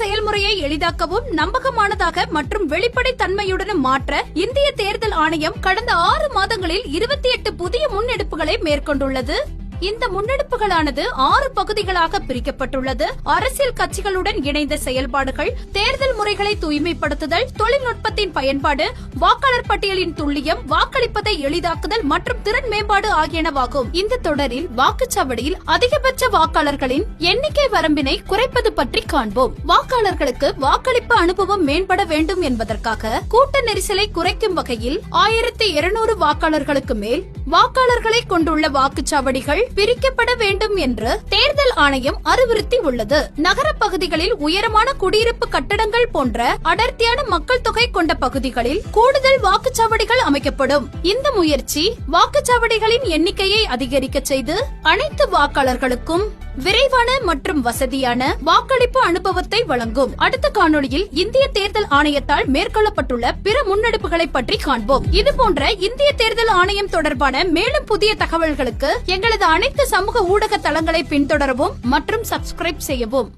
செயல்முறையை எளிதாக்கவும் நம்பகமானதாக மற்றும் வெளிப்படை தன்மையுடன் மாற்ற இந்திய தேர்தல் ஆணையம் கடந்த 6 மாதங்களில் 28 புதிய முன்னெடுப்புகளை மேற்கொண்டுள்ளது. இந்த முன்னெடுப்புகளானது 6 பகுதிகளாக பிரிக்கப்பட்டுள்ளது. அரசியல் கட்சிகளுடன் இணைந்த செயல்பாடுகள், தேர்தல் முறைகளை தூய்மைப்படுத்துதல், தொழில்நுட்பத்தின் பயன்பாடு, வாக்காளர் பட்டியலின் துல்லியம், வாக்களிப்பதை எளிதாக்குதல் மற்றும் திறன் மேம்பாடு ஆகியனவாகும். இந்த தொடரில் வாக்குச்சாவடியில் அதிகபட்ச வாக்காளர்களின் எண்ணிக்கை வரம்பினை குறைப்பது பற்றி காண்போம். வாக்காளர்களுக்கு வாக்களிப்பு அனுபவம் மேம்பட வேண்டும் என்பதற்காக கூட்ட நெரிசலை குறைக்கும் வகையில் 1200 வாக்காளர்களுக்கு மேல் வாக்காளர்களை கொண்டுள்ள வாக்குச்சாவடிகள் பிரிக்கப்பட வேண்டும் என்று தேர்தல் ஆணையம் அறிவுறுத்தி உள்ளது. நகர பகுதிகளில் உயரமான குடியிருப்பு கட்டடங்கள் போன்ற அடர்த்தியான மக்கள் தொகை கொண்ட பகுதிகளில் கூடுதல் வாக்குச்சாவடிகள் அமைக்கப்படும். இந்த முயற்சி வாக்குச்சாவடிகளின் எண்ணிக்கையை அதிகரிக்க செய்து அனைத்து வாக்காளர்களுக்கும் விரைவான மற்றும் வசதியான வாக்களிப்பு அனுபவத்தை வழங்கும். அடுத்த காணொளியில் இந்திய தேர்தல் ஆணையத்தால் மேற்கொள்ளப்பட்டுள்ள பிற முன்னெடுப்புகளை பற்றி காண்போம். இதுபோன்ற இந்திய தேர்தல் ஆணையம் தொடர்பான மேலும் புதிய தகவல்களுக்கு எங்களது அனைத்து சமூக ஊடக தளங்களை பின்தொடரவும் மற்றும் சப்ஸ்கிரைப் செய்யவும்.